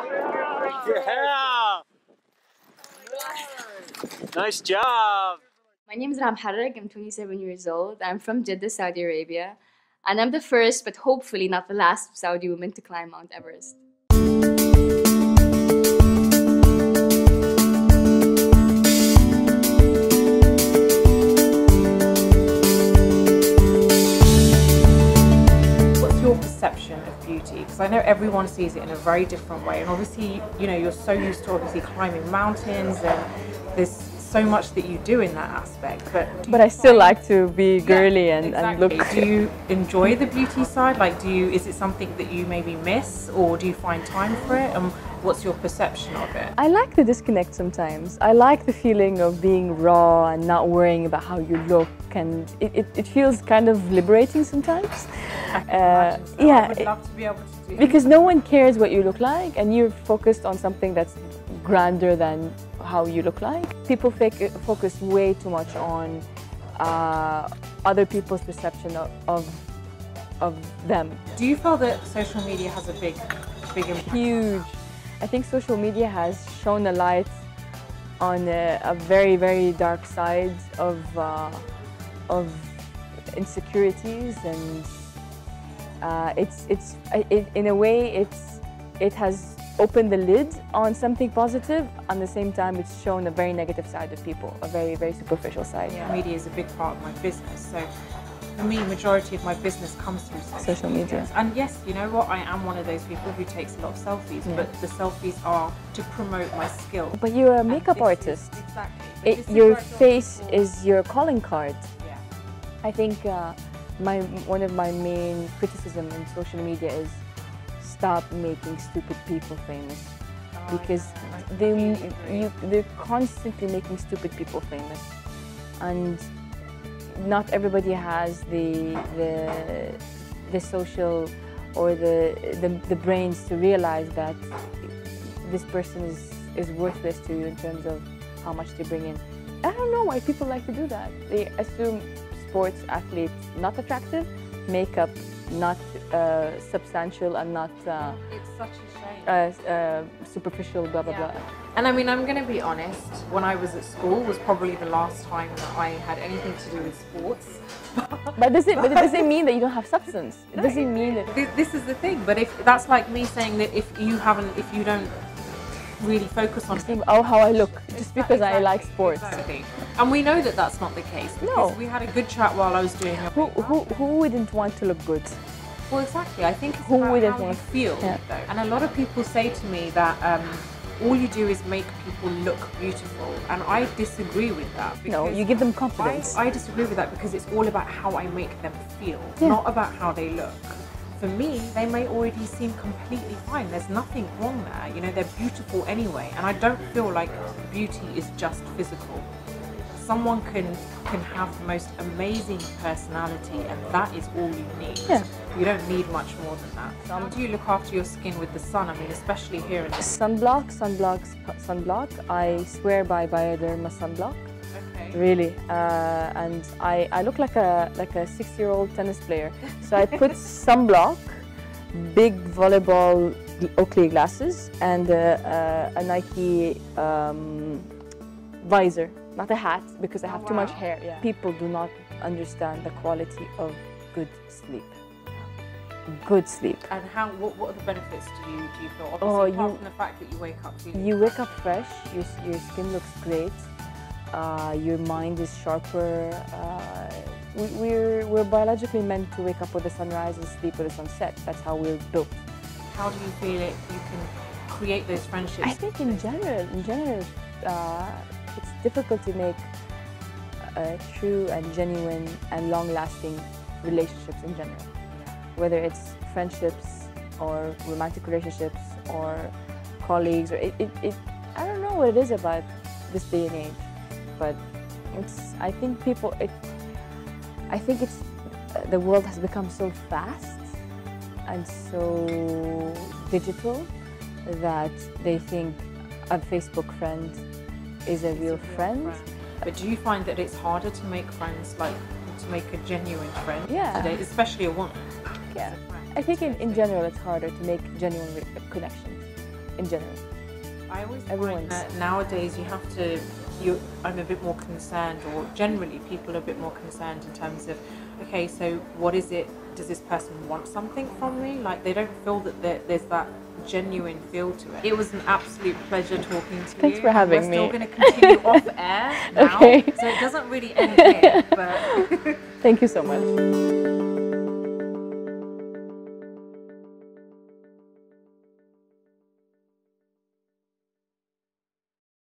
Yeah! Nice job! My name is Raha Moharrak. I'm 27 years old. I'm from Jeddah, Saudi Arabia. And I'm the first, but hopefully not the last Saudi woman to climb Mount Everest. What's your perception of beauty? Because I know everyone sees it in a very different way. And obviously, you know, you're so used to obviously climbing mountains and there's so much that you do in that aspect, but I still like to be girly and look. Do you enjoy the beauty side? Like, is it something that you maybe miss, or do you find time for it? And what's your perception of it? I like the disconnect sometimes. I like the feeling of being raw and not worrying about how you look, and it feels kind of liberating sometimes. Yeah, I would love to be able to do because no one cares what you look like, and you're focused on something that's grander than how you look like. People focus way too much on other people's perception of them. Do you feel that social media has a big impact? Huge. I think social media has shone a light on a very, very dark side of insecurities, and in a way it has opened the lid on something positive. On the same time, it's shown a very negative side of people, a very, very superficial side. Yeah. Media is a big part of my business, so for me, majority of my business comes through social media. And yes, you know what, I am one of those people who takes a lot of selfies, but the selfies are to promote my skill. But you're a makeup artist. Exactly. Your face is your calling card. Yeah. I think one of my main criticism in social media is stop making stupid people famous, because they're constantly making stupid people famous, and not everybody has the social or the brains to realize that this person is worthless to you in terms of how much they bring in. I don't know why people like to do that. They assume sports athletes not attractive, makeup not substantial, and not it's such a shame. Superficial, blah blah blah. And I mean, I'm going to be honest, when I was at school was probably the last time that I had anything to do with sports. But it doesn't mean that you don't have substance. It doesn't mean that. This is the thing. But if that's like me saying that if you don't really focus on how I look just because I like sports. Exactly. And we know that that's not the case. No. We had a good chat while I was doing it. Who wouldn't want to look good? Well, exactly. I think it's who about wouldn't how want you feel, yeah. though. And a lot of people say to me that all you do is make people look beautiful, and I disagree with that. No, you give them confidence. I disagree with that because it's all about how I make them feel, not about how they look. For me, they may already seem completely fine. There's nothing wrong there. You know, they're beautiful anyway, and I don't feel like beauty is just physical. Someone can have the most amazing personality, and that is all you need. Yeah. You don't need much more than that. How do you look after your skin with the sun? I mean, especially here in sunblock. I swear by Bioderma sunblock. Okay. Really, and I look like a 6-year-old tennis player. So I put sunblock, big volleyball Oakley glasses, and a Nike visor. Not a hat, because I have too much hair. Yeah. People do not understand the quality of good sleep. Good sleep. And what are the benefits do you feel? Obviously, apart from the fact that you wake up feeling you wake up fresh, your skin looks great, your mind is sharper. We're biologically meant to wake up with the sunrise and sleep with the sunset. That's how we're built. How do you feel you can create those friendships? I think in general, it's difficult to make true and genuine and long-lasting relationships in general. Yeah. Whether it's friendships or romantic relationships or colleagues, or I don't know what it is about this day and age, but I think the world has become so fast and so digital that they think a Facebook friend is a real friend. But do you find that it's harder to make friends, like to make a genuine friend today, especially a woman? Yeah, I think in general it's harder to make genuine connections. in general. I always find Everyone's- that nowadays I'm a bit more concerned, or generally people are a bit more concerned in terms of, okay, so what is it? Does this person want something from me? Like, they don't feel that there's that genuine feel to it. It was an absolute pleasure talking to you. Thanks for having We're still me. going to continue off air now, Okay. so it doesn't really end here. But Thank you so much.